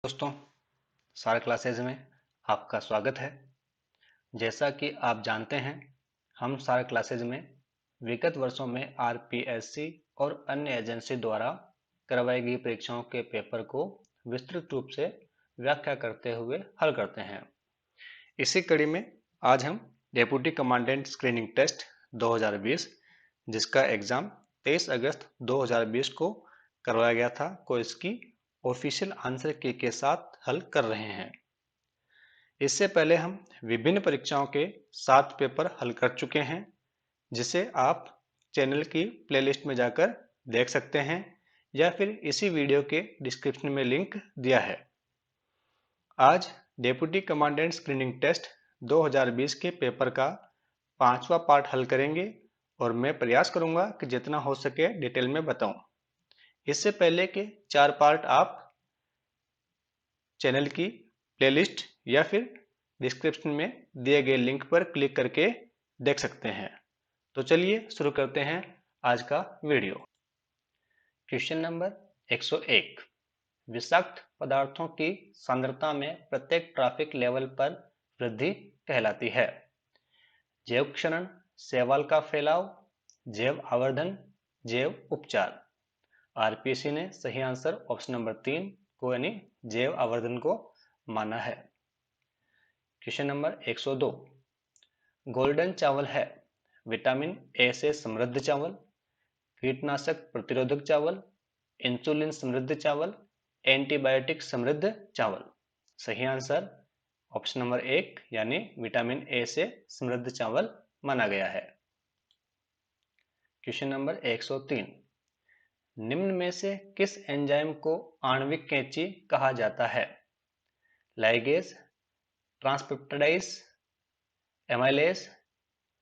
दोस्तों, सार क्लासेज में आपका स्वागत है। जैसा कि आप जानते हैं, हम सार क्लासेज में विगत वर्षों में आरपीएससी और अन्य एजेंसी द्वारा करवाई गई परीक्षाओं के पेपर को विस्तृत रूप से व्याख्या करते हुए हल करते हैं। इसी कड़ी में आज हम डेप्यूटी कमांडेंट स्क्रीनिंग टेस्ट 2020, जिसका एग्जाम 23 अगस्त 2020 को करवाया गया था, को इसकी ऑफिशियल आंसर की के साथ हल कर रहे हैं। इससे पहले हम विभिन्न परीक्षाओं के 7 पेपर हल कर चुके हैं, जिसे आप चैनल की प्लेलिस्ट में जाकर देख सकते हैं या फिर इसी वीडियो के डिस्क्रिप्शन में लिंक दिया है। आज डेप्यूटी कमांडेंट स्क्रीनिंग टेस्ट 2020 के पेपर का 5वां पार्ट हल करेंगे और मैं प्रयास करूंगा कि जितना हो सके डिटेल में बताऊं। इससे पहले के 4 पार्ट आप चैनल की प्लेलिस्ट या फिर डिस्क्रिप्शन में दिए गए लिंक पर क्लिक करके देख सकते हैं। तो चलिए शुरू करते हैं आज का वीडियो। Question number 101। विषाक्त पदार्थों की सांद्रता में प्रत्येक ट्रैफिक लेवल पर वृद्धि कहलाती है। जैव क्षरण, शैवाल का फैलाव, जैव आवर्धन, जैव उपचार। आरपीएससी ने सही आंसर ऑप्शन नंबर 3 को यानी जैव आवर्धन को माना है। Question number 102। गोल्डन चावल है विटामिन ए से समृद्ध चावल, कीटनाशक प्रतिरोधक चावल, इंसुलिन समृद्ध चावल, एंटीबायोटिक समृद्ध चावल। सही आंसर ऑप्शन नंबर 1 यानी विटामिन ए से समृद्ध चावल माना गया है। Question number 103। निम्न में से किस एंजाइम को आणविक कैंची कहा जाता है? Ligase, transpeptidase, amylase,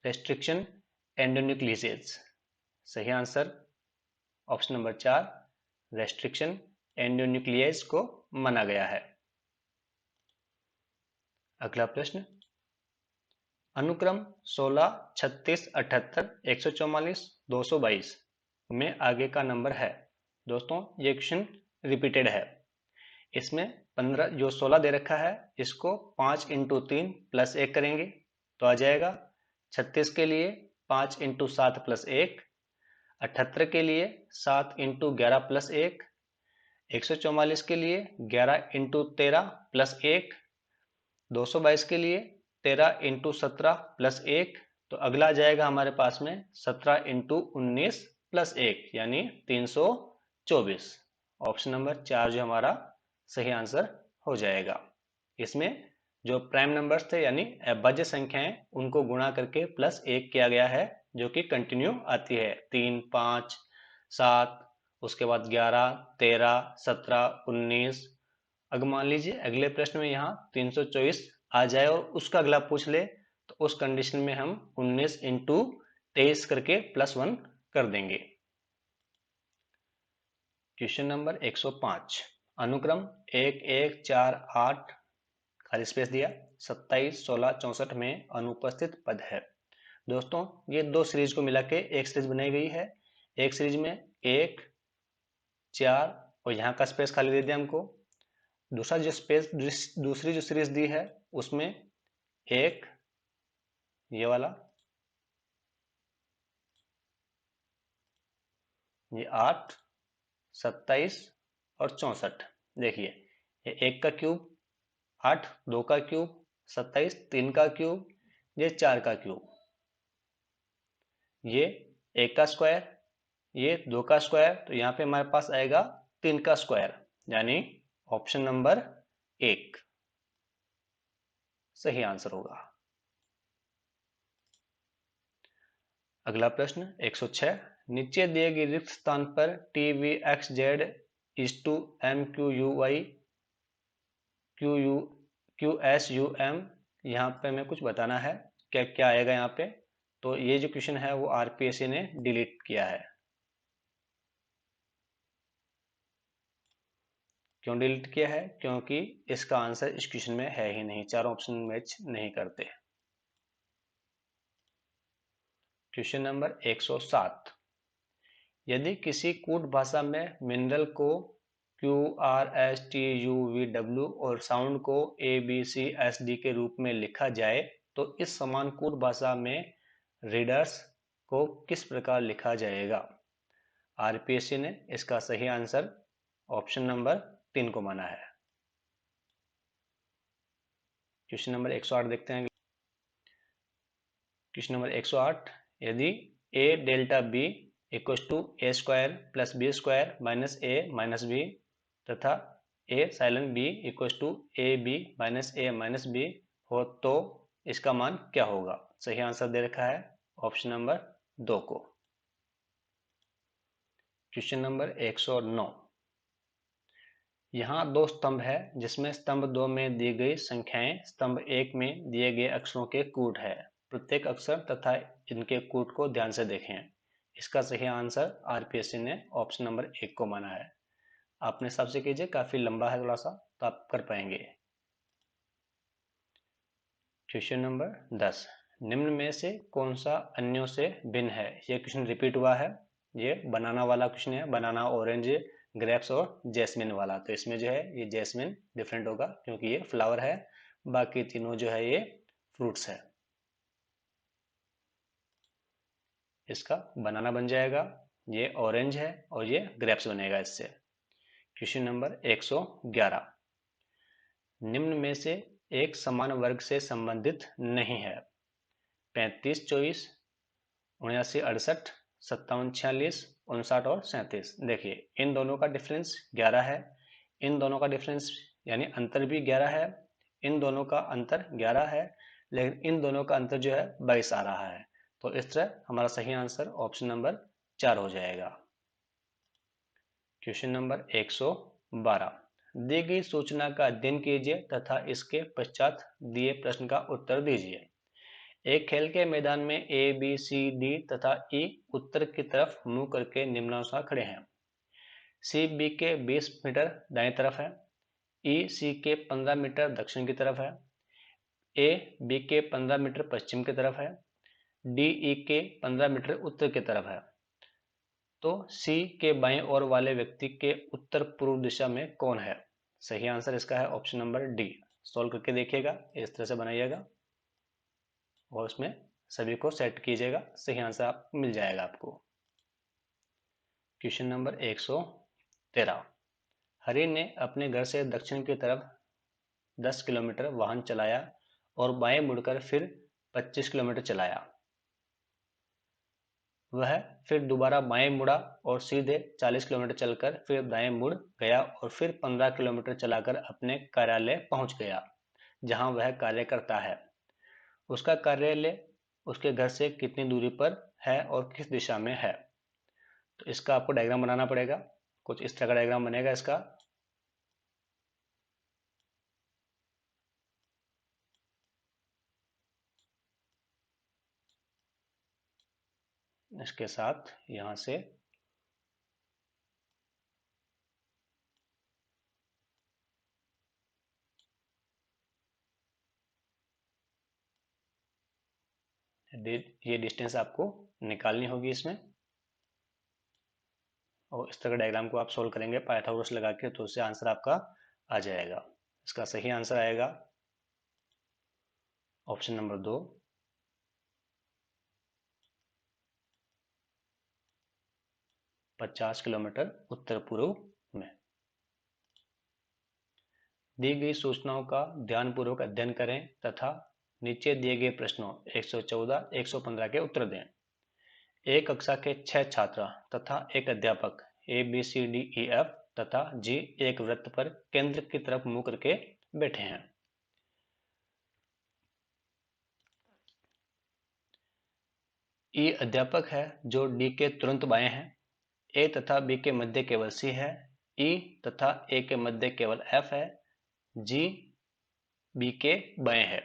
restriction, endonuclease. सही answer option number 4 restriction endonuclease को माना गया है। अगला प्रश्न, अनुक्रम 16, 36, 78, 144, 222 में आगे का नंबर है। दोस्तों, ये क्वेश्चन रिपीटेड है। इसमें 15 जो 16 दे रखा है, इसको 5 × 3 + 1 करेंगे तो आ जाएगा। 36 के लिए 5 × 7 + 1, 78 के लिए 7 × 11 + 1, 144 के लिए 11 × 13 + 1, 222 के लिए 13 × 17 + 1, तो अगला आ जाएगा हमारे पास में 17 × 19 + 1 यानी 324। ऑप्शन नंबर 4 जो हमारा सही आंसर हो जाएगा। इसमें जो प्राइम नंबर्स थे यानी अभाज्य संख्याएं, उनको गुणा करके +1 किया गया है, जो कि कंटिन्यू आती है। 3, 5, 7, उसके बाद 11, 13, 17, 19। अगर मान लीजिए अगले प्रश्न में यहाँ 324 आ जाए और उसका अगला पूछ ले, तो उस कंडीशन में हम 19 × 23 करके +1 कर देंगे। Question number 105। अनुक्रम 1, 1, 4, 8 खाली स्पेस दिया 27, 16, 64 में अनुपस्थित पद है। दोस्तों, ये दो सीरीज को मिला के एक सीरीज बनाई गई है। एक सीरीज में 1, 4 और यहाँ का स्पेस खाली दे दिया हमको। दूसरा जो स्पेस दूसरी जो सीरीज दी है, उसमें 1, ये वाला, ये 8, 27 और 64। देखिए, ये 1 का क्यूब, 8 2 का क्यूब, 27 3 का क्यूब, ये 4 का क्यूब, ये 1 का स्क्वायर, ये 2 का स्क्वायर, तो यहाँ पे हमारे पास आएगा 3 का स्क्वायर, यानी ऑप्शन नंबर 1 सही आंसर होगा। अगला प्रश्न 106। नीचे दिए गए रिक्त स्थान पर TVXZ MQUY QSUM, यहाँ पे हमें कुछ बताना है क्या क्या आएगा यहाँ पे। तो ये जो क्वेश्चन है वो आरपीएससी ने डिलीट किया है। क्यों डिलीट किया है? क्योंकि इसका आंसर इस क्वेश्चन में है ही नहीं, चारों ऑप्शन मैच नहीं करते। Question number 107। यदि किसी कूट भाषा में मिनरल को QRSTUVW और साउंड को ABCSD के रूप में लिखा जाए तो इस समानुकूल भाषा में रीडर्स को किस प्रकार लिखा जाएगा? RPSC ने इसका सही आंसर ऑप्शन नंबर 3 को माना है। क्वेश्चन नंबर 108 देखते हैं। क्वेश्चन नंबर 108, यदि A delta B equals to A square plus B square minus A minus B तथा A साइलन B equals to AB minus A minus B हो तो इसका मान क्या होगा? सही आंसर दे रखा है ऑप्शन नंबर 2 को। क्वेश्चन नंबर 109, यहाँ दो स्तंभ है जिसमें स्तंभ 2 में दी गई संख्याएं स्तंभ 1 में दिए गए अक्षरों के कूट है। प्रत्येक अक्षर तथा इनके कूट को ध्यान से देखें। इसका सही आंसर RPSC ने ऑप्शन नंबर 1 को माना है। अपने हिसाब से कीजिए, काफी लंबा है थोड़ा सा, तो आप कर पाएंगे। क्वेश्चन नंबर 10, निम्न में से कौन सा अन्यों से भिन्न है? ये क्वेश्चन रिपीट हुआ है, ये बनाना वाला क्वेश्चन है, बनाना, ऑरेंज, ग्रेप्स और जैस्मिन वाला। तो इसमें जो है ये जैस्मिन डिफरेंट होगा क्योंकि ये फ्लावर है, बाकी तीनों जो है ये फ्रूट्स है। इसका बनाना बन जाएगा, ये ऑरेंज है और ये ग्रेप्स बनेगा इससे। क्वेश्चन नंबर 111, निम्न में से एक समान वर्ग से संबंधित नहीं है। 35 24, 79 68, 57 46, 59 और 37। देखिए इन दोनों का डिफरेंस 11 है, इन दोनों का डिफरेंस यानी अंतर भी 11 है, इन दोनों का अंतर 11 है, लेकिन इन दोनों का अंतर जो है 22 आ रहा है। तो इस तरह हमारा सही आंसर ऑप्शन नंबर 4 हो जाएगा। क्वेश्चन नंबर 112, दी गई सूचना का अध्ययन कीजिए तथा इसके पश्चात दिए प्रश्न का उत्तर दीजिए। एक खेल के मैदान में A, B, C, D तथा E उत्तर की तरफ मुंह करके निम्नानुसार खड़े हैं। C B के 20 मीटर दाएं तरफ है, E C के 15 मीटर दक्षिण की तरफ है, A B के 15 मीटर पश्चिम की तरफ है, D E के 15 मीटर उत्तर की तरफ है। तो C के बाएं ओर वाले व्यक्ति के उत्तर पूर्व दिशा में कौन है? सही आंसर इसका है ऑप्शन नंबर D। सॉल्व करके देखिएगा, इस तरह से बनाइएगा और उसमें सभी को सेट कीजिएगा, सही आंसर आप मिल जाएगा आपको। क्वेश्चन नंबर 113, हरि ने अपने घर से दक्षिण की तरफ 10 किलोमीटर वाहन चलाया और बाएं मुड़कर फिर 25 किलोमीटर चलाया। वह फिर दोबारा बाएं मुड़ा और सीधे 40 किलोमीटर चलकर फिर दाएं मुड़ गया और फिर 15 किलोमीटर चलाकर अपने कार्यालय पहुंच गया जहां वह कार्य करता है। उसका कार्यालय उसके घर से कितनी दूरी पर है और किस दिशा में है? तो इसका आपको डायग्राम बनाना पड़ेगा, कुछ इस तरह का डायग्राम बनेगा इसका। इसके साथ यहां से ये डिस्टेंस आपको निकालनी होगी इसमें, और इस तरह का डायग्राम को आप सोल्व करेंगे पाइथागोरस लगा के, तो उससे आंसर आपका आ जाएगा। इसका सही आंसर आएगा ऑप्शन नंबर 2। पचास किलोमीटर उत्तर पूर्व में। दी गई सूचनाओं का ध्यानपूर्वक अध्ययन करें तथा नीचे दिए गए प्रश्नों 114, 115 के उत्तर दें। एक कक्षा के 6 छात्र तथा एक अध्यापक ABCDEF तथा G एक वृत्त पर केंद्र की तरफ मुंह करके बैठे हैं। E अध्यापक है जो D के तुरंत बाएं है, A तथा B के मध्य केवल C है, E तथा A के मध्य केवल F है, G B के बाएं है।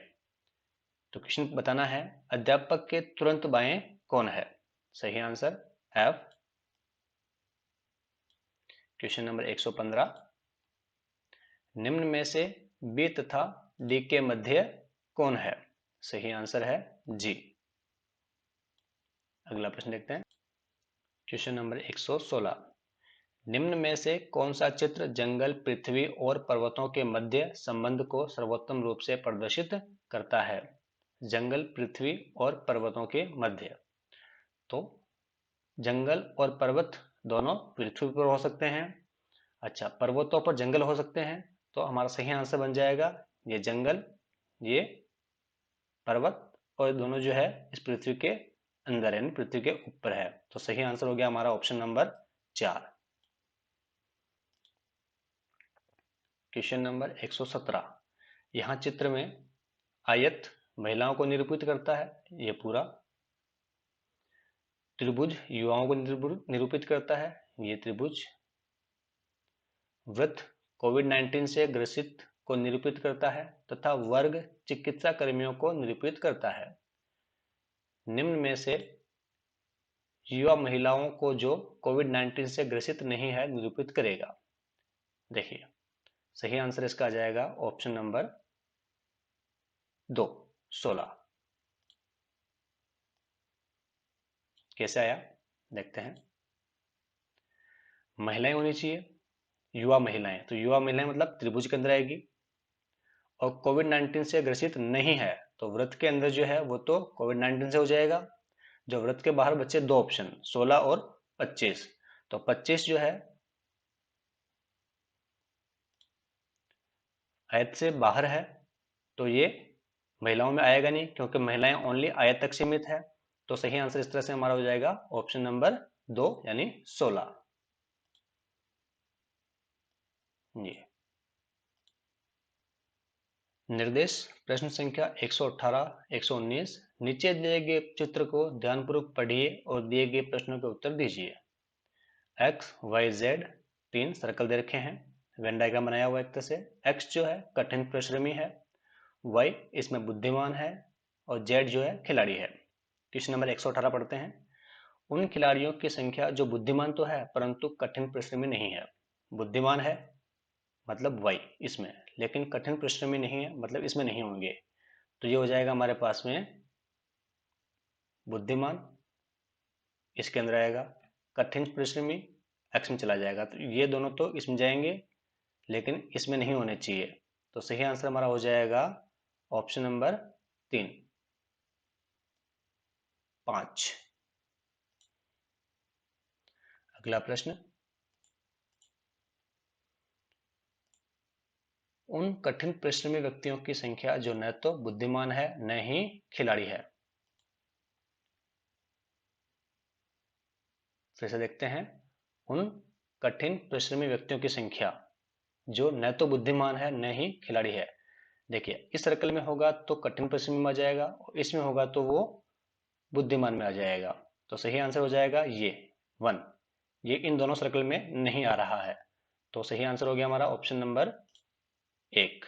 तो क्वेश्चन बताना है अध्यापक के तुरंत बाएं कौन है? सही आंसर F। क्वेश्चन नंबर 115, निम्न में से B तथा D के मध्य कौन है? सही आंसर है G। अगला प्रश्न देखते हैं। क्वेश्चन नंबर 116, निम्न में से कौन सा चित्र जंगल, पृथ्वी और पर्वतों के मध्य संबंध को सर्वोत्तम रूप से प्रदर्शित करता है? जंगल, पृथ्वी और पर्वतों के मध्य। तो जंगल और पर्वत दोनों पृथ्वी पर हो सकते हैं। अच्छा, पर्वतों पर जंगल हो सकते हैं, तो हमारा सही आंसर बन जाएगा ये जंगल, ये पर्वत, और दोनों जो है इस पृथ्वी के अंदर यानी पृथ्वी के ऊपर है। तो सही आंसर हो गया हमारा ऑप्शन नंबर 4। Question number 117। यहाँ चित्र में आयत महिलाओं को निरूपित करता है, ये पूरा। त्रिभुज युवाओं को निरूपित करता है, ये त्रिभुज। वृत्त कोविड-19 से ग्रसित को निरूपित करता है तथा वर्ग चिकित्सा कर्मियों को निरूपित करता है। निम्न में से युवा महिलाओं को जो कोविड-19 से ग्रसित नहीं है निरूपित करेगा। देखिए, सही आंसर इसका आ जाएगा ऑप्शन नंबर 2, 16। कैसे आया देखते हैं। महिलाएं होनी चाहिए, युवा महिलाएं, तो युवा महिलाएं मतलब त्रिभुज के अंदर आएगी। और कोविड-19 से ग्रसित नहीं है तो वृत्त के अंदर जो है वो तो कोविड-19 से हो जाएगा। जो वृत्त के बाहर बचे दो ऑप्शन 16 और 25, तो 25 जो है आयत से बाहर है, तो ये महिलाओं में आएगा नहीं क्योंकि महिलाएं ओनली आयत तक सीमित है। तो सही आंसर इस तरह से हमारा हो जाएगा ऑप्शन नंबर 2 यानी 16। ये निर्देश प्रश्न संख्या 118, 119। नीचे दिए गए चित्र को ध्यानपूर्वक पढ़िए और दिए गए प्रश्नों के उत्तर दीजिए। एक्स, वाई, जेड 3 सर्कल दे रखे हैं, वेन डायग्राम बनाया हुआ एक तरह से। एक्स जो है कठिन परिश्रमी है, वाई इसमें बुद्धिमान है, और जेड जो है खिलाड़ी है। क्वेश्चन नंबर 118 पढ़ते हैं। उन खिलाड़ियों की संख्या जो बुद्धिमान तो है परंतु कठिन परिश्रमी नहीं है। बुद्धिमान है मतलब वाई इसमें, लेकिन कठिन परिश्रमी नहीं है मतलब इसमें नहीं होंगे। तो ये हो जाएगा हमारे पास में बुद्धिमान, इसके अंदर आएगा कठिन परिश्रमी, एक्स में चला जाएगा। तो ये दोनों तो इसमें जाएंगे लेकिन इसमें नहीं होने चाहिए। तो सही आंसर हमारा हो जाएगा ऑप्शन नंबर 3, 5। अगला प्रश्न, उन कठिन परिश्रमी व्यक्तियों की संख्या जो न तो बुद्धिमान है न ही खिलाड़ी है। फिर से देखते हैं। उन कठिन परिश्रमी व्यक्तियों की संख्या जो न तो बुद्धिमान है न ही खिलाड़ी है। देखिए, इस सर्कल में होगा तो कठिन परिश्रमी में आ जाएगा, और इसमें होगा तो वो बुद्धिमान में आ जाएगा। तो सही आंसर हो जाएगा ये 1। ये इन दोनों सर्कल में नहीं आ रहा है, तो सही आंसर हो गया हमारा ऑप्शन नंबर 1।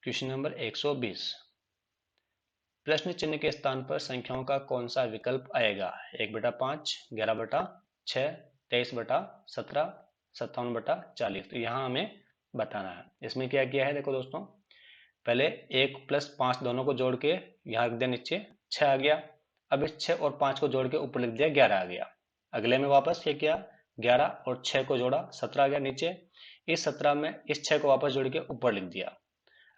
Question number 120। प्रश्न चिन्ह के स्थान पर संख्याओं का कौन सा विकल्प आएगा? 1/5, 11/6, 23/17, 57/40। तो यहाँ हमें बताना है। इसमें क्या किया है देखो दोस्तों, पहले 1 प्लस 5 दोनों को जोड़ के यहाँ रख दिया, नीचे 6 आ गया। अब इस 6 और 5 को जोड़ के ऊपर लिख दिया 11 आ गया। अगले में वापस ये किया, 11 और 6 को जोड़ा 17 आ गया नीचे। इस 17 में इस 6 को वापस जोड़ के ऊपर लिख दिया।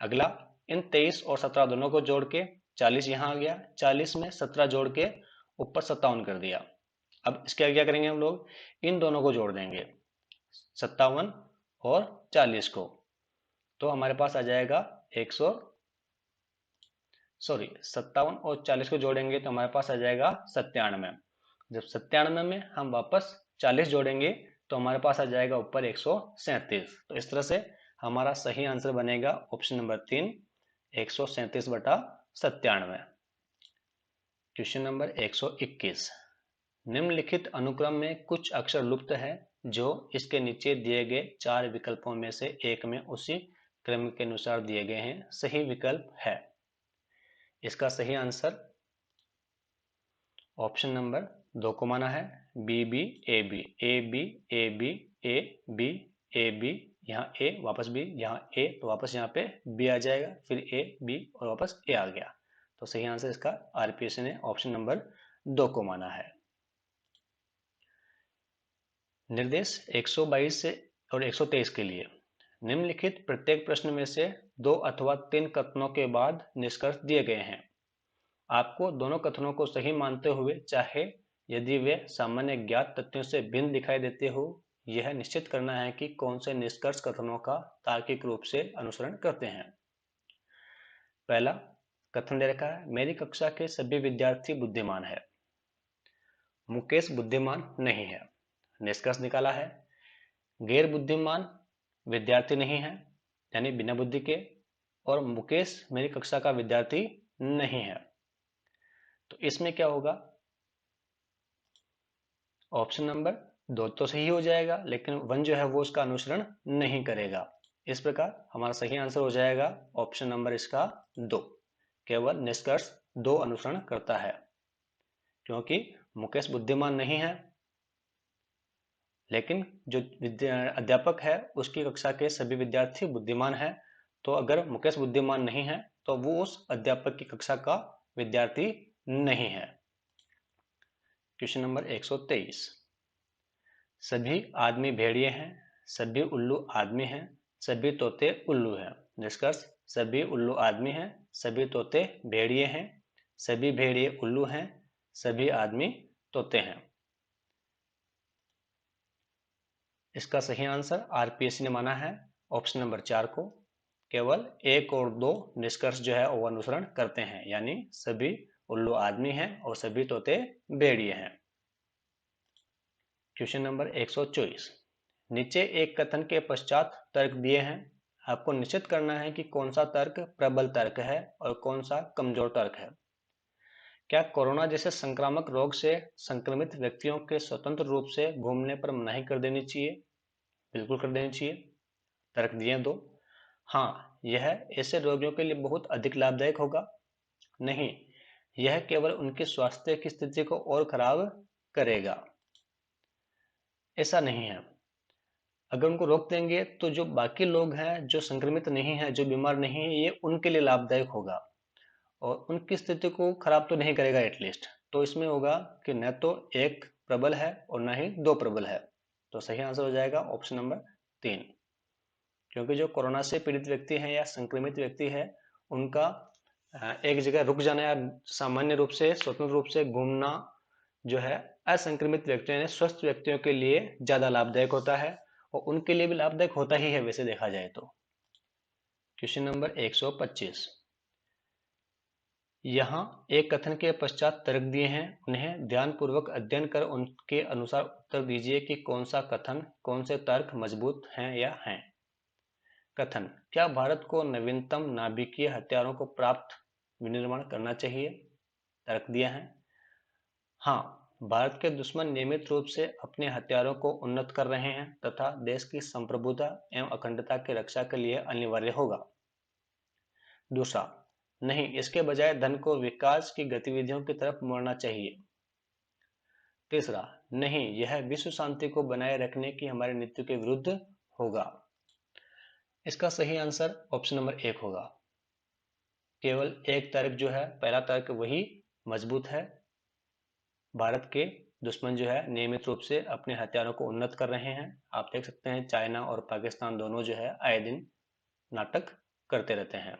अगला इन 23 और 17 दोनों को जोड़ के 40 यहाँ आ गया। 40 में 17 जोड़ के ऊपर 57 कर दिया। अब इसके क्या करेंगे हम लोग, इन दोनों को जोड़ देंगे 57 और 40 को, तो हमारे पास आ जाएगा 57 और 40 को जोड़ेंगे तो हमारे पास आ जाएगा 97। जब 97 में हम वापस 40 जोड़ेंगे तो हमारे पास आ जाएगा ऊपर 137। तो इस तरह से हमारा सही आंसर बनेगा ऑप्शन नंबर 3, 137/97। Question number 121। निम्नलिखित अनुक्रम में कुछ अक्षर लुप्त हैं जो इसके नीचे दिए गए 4 विकल्पों में से एक में उसी क्रम के अनुसार दिए गए हैं। सही विकल्प है। इसका सही आंसर ऑप्शन नंबर 2 को माना है, B B A B, A B A B, A B A B, यहाँ ए वापस बी, यहाँ ए तो वापस यहाँ पे बी आ जाएगा, फिर ए बी और वापस ए आ गया। तो सही आंसर इसका आरपीएस ने ऑप्शन नंबर 2 को माना है। निर्देश 122 से और 123 के लिए निम्नलिखित प्रत्येक प्रश्न में से 2 अथवा 3 कथनों के बाद निष्कर्ष दिए गए हैं। आपको दोनों कथनों को सही मानते हुए, चाहे यदि वे सामान्य ज्ञात तथ्यों से भिन्न दिखाई देते हो, यह निश्चित करना है कि कौन से निष्कर्ष कथनों का तार्किक रूप से अनुसरण करते हैं। पहला कथन दे रखा है, मेरी कक्षा के सभी विद्यार्थी बुद्धिमान है। मुकेश बुद्धिमान नहीं है। निष्कर्ष निकाला है, गैर बुद्धिमान विद्यार्थी नहीं है, यानी बिना बुद्धि के, और मुकेश मेरी कक्षा का विद्यार्थी नहीं है। तो इसमें क्या होगा, ऑप्शन नंबर 2 तो सही हो जाएगा, लेकिन 1 जो है वो उसका अनुसरण नहीं करेगा। इस प्रकार हमारा सही आंसर हो जाएगा ऑप्शन नंबर इसका 2, केवल निष्कर्ष 2 अनुसरण करता है, क्योंकि मुकेश बुद्धिमान नहीं है, लेकिन जो अध्यापक है उसकी कक्षा के सभी विद्यार्थी बुद्धिमान हैं। तो अगर मुकेश बुद्धिमान नहीं है तो वो उस अध्यापक की कक्षा का विद्यार्थी नहीं है। क्वेश्चन नंबर 123, सभी आदमी भेड़िए हैं, सभी उल्लू आदमी हैं, सभी तोते उल्लू हैं। निष्कर्ष, सभी उल्लू आदमी हैं, सभी तोते भेड़िए हैं, सभी भेड़िए उल्लू हैं, सभी आदमी तोते हैं। इसका सही आंसर आरपीएससी ने माना है ऑप्शन नंबर 4 को। केवल 1 और 2 निष्कर्ष जो है वो अनुसरण करते हैं, यानी सभी उल्लू आदमी हैं और सभी तोते भेड़िए हैं। क्वेश्चन नंबर 124, नीचे एक कथन के पश्चात तर्क दिए हैं। आपको निश्चित करना है कि कौन सा तर्क प्रबल तर्क है और कौन सा कमजोर तर्क है। क्या कोरोना जैसे संक्रामक रोग से संक्रमित व्यक्तियों के स्वतंत्र रूप से घूमने पर मनाही कर देनी चाहिए? बिल्कुल कर देनी चाहिए। तर्क दिए 2, हाँ यह ऐसे रोगियों के लिए बहुत अधिक लाभदायक होगा। नहीं, यह केवल उनके स्वास्थ्य की स्थिति को और खराब करेगा। ऐसा नहीं है, अगर उनको रोक देंगे तो जो बाकी लोग हैं जो संक्रमित नहीं है, जो बीमार नहीं है, ये उनके लिए लाभदायक होगा और उनकी स्थिति को खराब तो नहीं करेगा एटलीस्ट। तो इसमें होगा कि न तो 1 प्रबल है और न ही 2 प्रबल है। तो सही आंसर हो जाएगा ऑप्शन नंबर 3, क्योंकि जो कोरोना से पीड़ित व्यक्ति है या संक्रमित व्यक्ति है, उनका एक जगह रुक जाना या सामान्य रूप से स्वतंत्र रूप से घूमना जो है असंक्रमित व्यक्तियों यानी स्वस्थ व्यक्तियों के लिए ज्यादा लाभदायक होता है और उनके लिए भी लाभदायक होता ही है वैसे देखा जाए तो। क्वेश्चन नंबर 125, यहाँ एक कथन के पश्चात तर्क दिए हैं, उन्हें ध्यानपूर्वक अध्ययन कर उनके अनुसार उत्तर दीजिए कि कौन सा कथन, कौन से तर्क मजबूत हैं या हैं। कथन, क्या भारत को नवीनतम नाभिकीय हथियारों को प्राप्त विनिर्माण करना चाहिए? तर्क दिया है, हाँ भारत के दुश्मन नियमित रूप से अपने हथियारों को उन्नत कर रहे हैं तथा देश की संप्रभुता एवं अखंडता की रक्षा के लिए अनिवार्य होगा। दूसरा, नहीं, इसके बजाय धन को विकास की गतिविधियों की तरफ मोड़ना चाहिए। तीसरा, नहीं, यह विश्व शांति को बनाए रखने की हमारी नीति के विरुद्ध होगा। इसका सही आंसर ऑप्शन नंबर 1 होगा। केवल एक तर्क जो है, पहला तर्क वही मजबूत है। भारत के दुश्मन जो है नियमित रूप से अपने हथियारों को उन्नत कर रहे हैं। आप देख सकते हैं चाइना और पाकिस्तान दोनों जो है आए दिन नाटक करते रहते हैं।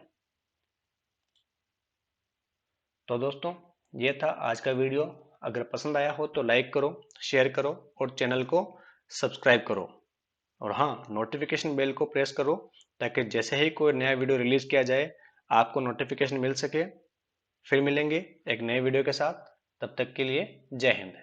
तो दोस्तों, ये था आज का वीडियो। अगर पसंद आया हो तो लाइक करो, शेयर करो और चैनल को सब्सक्राइब करो। और हाँ, नोटिफिकेशन बेल को प्रेस करो ताकि जैसे ही कोई नया वीडियो रिलीज किया जाए आपको नोटिफिकेशन मिल सके। फिर मिलेंगे एक नए वीडियो के साथ, तब तक के लिए जय हिंद।